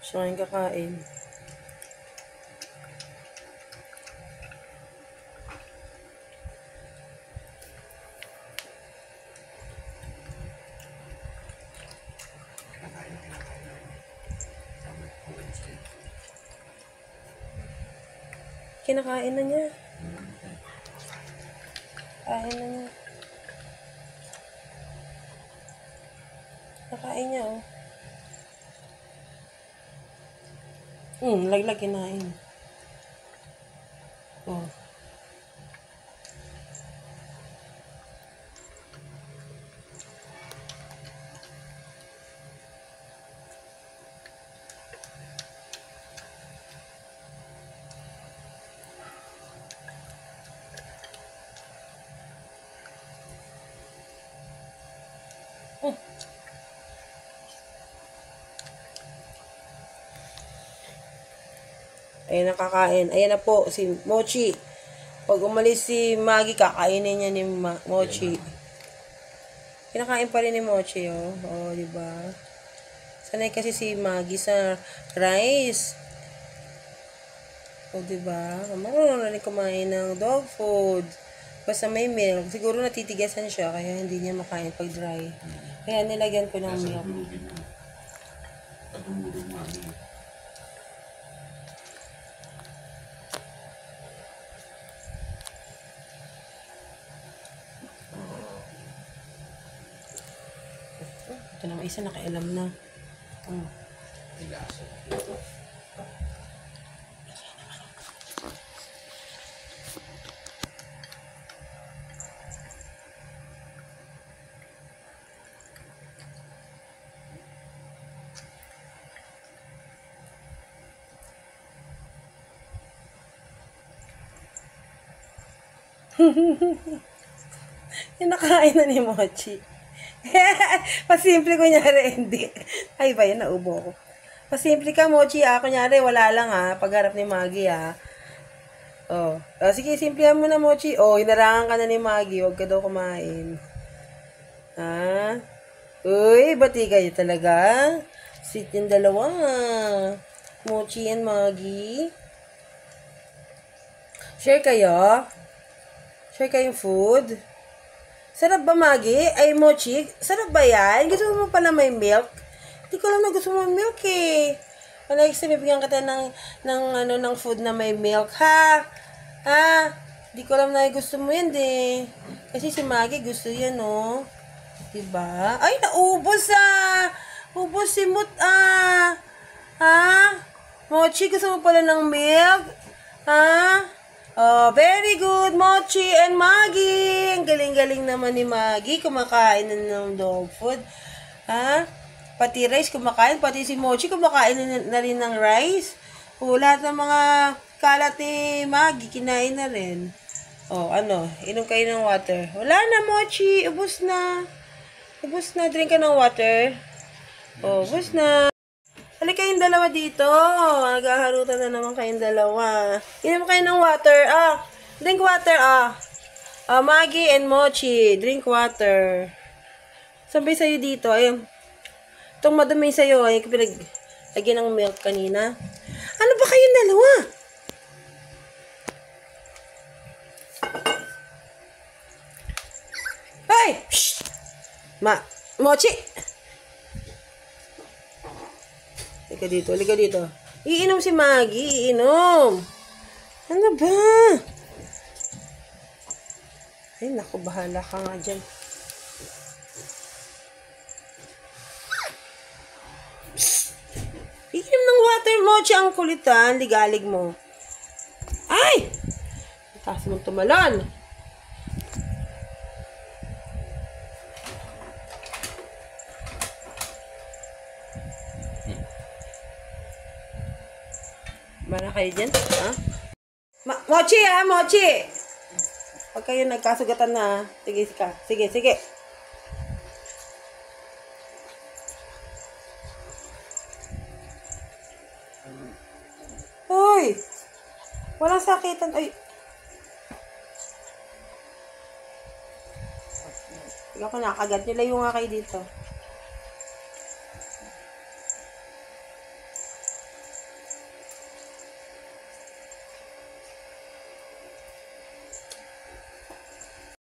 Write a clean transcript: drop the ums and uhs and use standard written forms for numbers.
Siya yung kakain. Kinakain na niya. Kain na niya. Nakain niya, oh. Laglag kinain. Oh. Ayan nakakain. Ayan na po, si Mochi. Pag umalis si Maggie, kakainin niya ni Mochi. Kinakain pa rin ni Mochi, oh. Oh, diba? Sanay kasi si Maggie sa rice. Oh, diba? Marunong na rin kumain ng dog food. Basta may milk. Siguro natitigasan siya, kaya hindi niya makain pag dry. Kaya nilagyan ko ng milk. Ito naman isa, nakailam na. Yung nakain na ni Mochi. Pasimple ko nyari, hindi. Ay ba yan, naubo ko. Pasimple ka, Mochi, kunyari, wala lang, pagharap ni Maggie, Oh. Sige, simplihan mo na, Mochi. Oh, hinarangan ka na ni Maggie, huwag ka daw kumain. Uy, bati kayo talaga. Sweet yung dalawa, Mochi and Maggie. Share kayo? Share kayong food? Sarap ba, Maggie? Ay, Mochi, sarap ba yan? Gusto mo pala may milk? Hindi ko alam na gusto mo milk, eh. Next time, bibigyan kita ng food na may milk, ha? Hindi ko alam na gusto mo yan, Kasi si Maggie gusto yan, oh. Diba? Ay, naubos, Ubos si Mut, Mochi, gusto mo pala ng milk? Oh, very good, Mochi and Maggie. Ang galing-galing naman ni Maggie. Kumakain na ng dog food. Pati rice kumakain. Pati si Mochi kumakain na rin ng rice. Lahat ng mga kalat ni Maggie, kinain na rin. Oh, inom kayo ng water. Wala na, Mochi. Ubus na. Ubus na. Drink ka ng water. Oh, ubus na. Halika kayong dalawa dito. Naghaharutan na naman kayong dalawa. Inom kayo ng water. Drink water, Maggie and Mochi, drink water. Sabi sa'yo dito, itong madumi sa'yo, pinag-lagyan ng milk kanina. Ano ba kayong dalawa? Hey! Shh! Mochi! Halika dito. Iinom si Maggie, iinom. Ano ba? Ay, naku, bahala ka nga dyan. Iinom ng water, Mochi, ang kulitan. Ligalig mo. Ay! Taas mong tumalon. Bara kayo dyan, Mochi, Mochi! Pag kayo nagkasugatan na, sige ka. Sige. Uy! Walang sakitan. Ay! Hindi ako nakagat. Nilayo nga kayo dito.